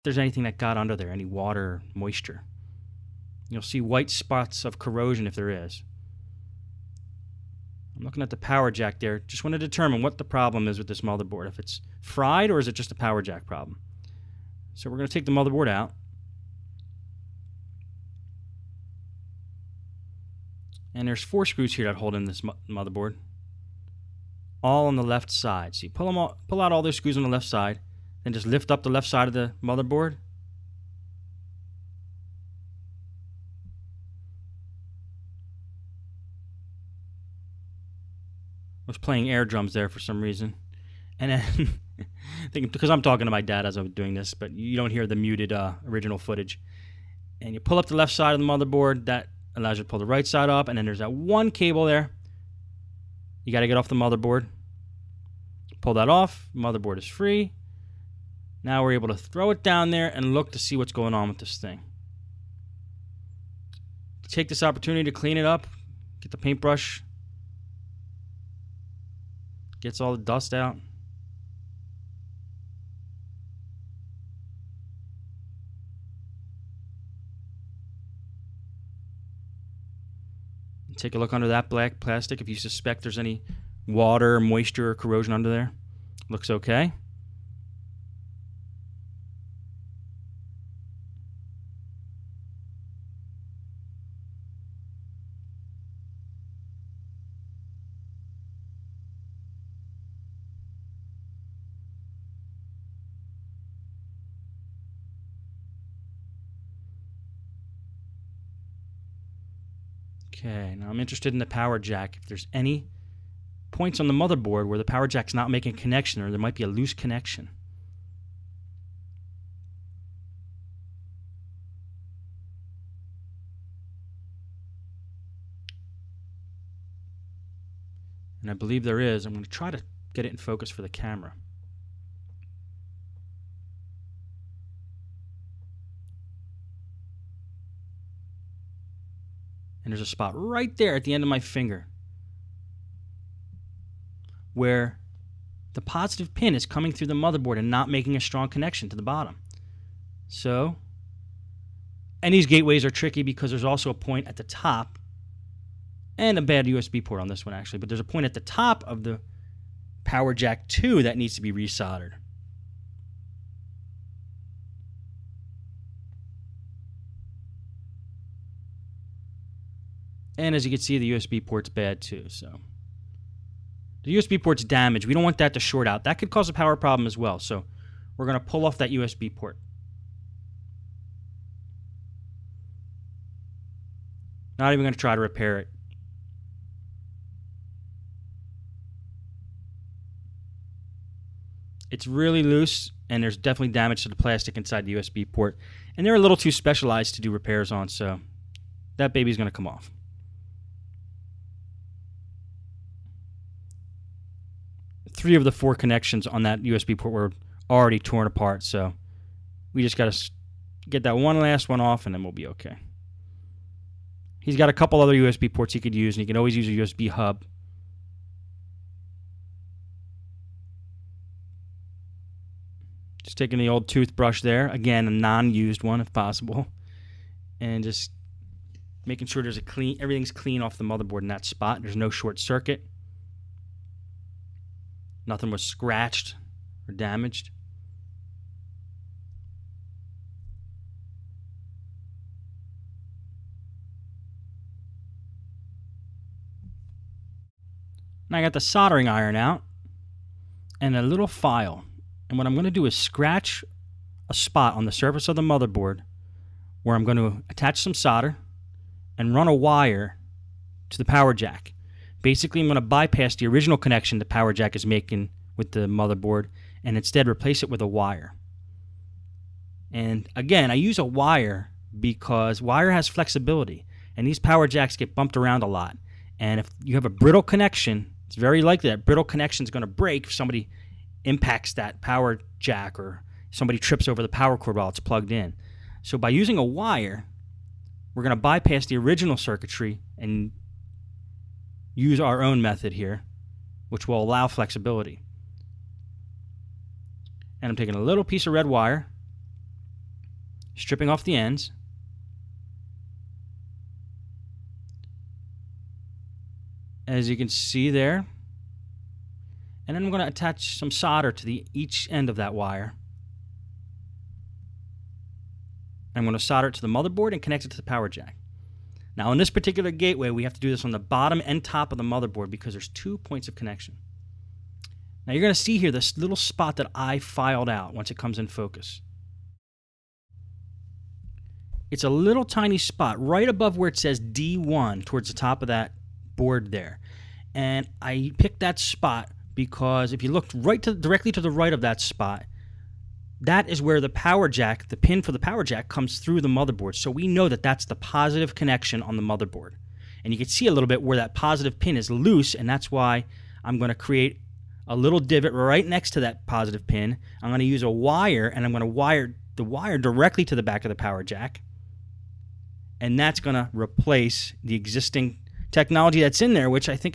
there's anything that got under there, any water or moisture. You'll see white spots of corrosion if there is. I'm looking at the power jack there. Just want to determine what the problem is with this motherboard. If it's fried or is it just a power jack problem. So we're going to take the motherboard out. And there's 4 screws here that hold in this motherboard. All on the left side. So you pull out all those screws on the left side. Then just lift up the left side of the motherboard. I was playing air drums there for some reason. And then, because I'm talking to my dad as I'm doing this, but you don't hear the muted original footage. And you pull up the left side of the motherboard. That allows you to pull the right side up. And then there's that one cable there. You got to get off the motherboard. Pull that off. Motherboard is free. Now we're able to throw it down there and look to see what's going on with this thing. Take this opportunity to clean it up. Get the paintbrush. Gets all the dust out. Take a look under that black plastic if you suspect there's any water, moisture, or corrosion under there. Looks okay. Okay, now I'm interested in the power jack. If there's any points on the motherboard where the power jack's not making a connection or there might be a loose connection. And I believe there is. I'm going to try to get it in focus for the camera. And there's a spot right there at the end of my finger where the positive pin is coming through the motherboard and not making a strong connection to the bottom. So, and these gateways are tricky because there's also a point at the top, and a bad USB port on this one actually, but there's a point at the top of the power jack 2 that needs to be resoldered. And as you can see, the USB port's bad too. So the USB port's damaged. We don't want that to short out. That could cause a power problem as well. So we're going to pull off that USB port. Not even going to try to repair it. It's really loose, and there's definitely damage to the plastic inside the USB port. And they're a little too specialized to do repairs on, so that baby's going to come off. Three of the 4 connections on that USB port were already torn apart, so we just got to get that one last one off and then we'll be okay. He's got a couple other USB ports he could use, and he can always use a USB hub. Just taking the old toothbrush there, again a non-used one if possible, and just making sure there's everything's clean off the motherboard in that spot. There's no short circuit. Nothing was scratched or damaged. And I got the soldering iron out and a little file. And what I'm going to do is scratch a spot on the surface of the motherboard where I'm going to attach some solder and run a wire to the power jack. Basically, I'm going to bypass the original connection the power jack is making with the motherboard and instead replace it with a wire. And again, I use a wire because wire has flexibility, and these power jacks get bumped around a lot. And if you have a brittle connection, it's very likely that brittle connection is going to break if somebody impacts that power jack or somebody trips over the power cord while it's plugged in. So by using a wire, we're going to bypass the original circuitry and use our own method here, which will allow flexibility. And I'm taking a little piece of red wire, stripping off the ends. As you can see there. And then I'm going to attach some solder to each end of that wire. I'm going to solder it to the motherboard and connect it to the power jack. Now in this particular gateway, we have to do this on the bottom and top of the motherboard because there's 2 points of connection. Now you're going to see here this little spot that I filed out once it comes in focus. It's a little tiny spot right above where it says D1 towards the top of that board there. And I picked that spot because if you looked directly to the right of that spot, that is where the power jack, the pin for the power jack, comes through the motherboard. So we know that that's the positive connection on the motherboard. And you can see a little bit where that positive pin is loose, and that's why I'm going to create a little divot right next to that positive pin. I'm going to use a wire, and I'm going to wire the wire directly to the back of the power jack. And that's going to replace the existing technology that's in there, which I think is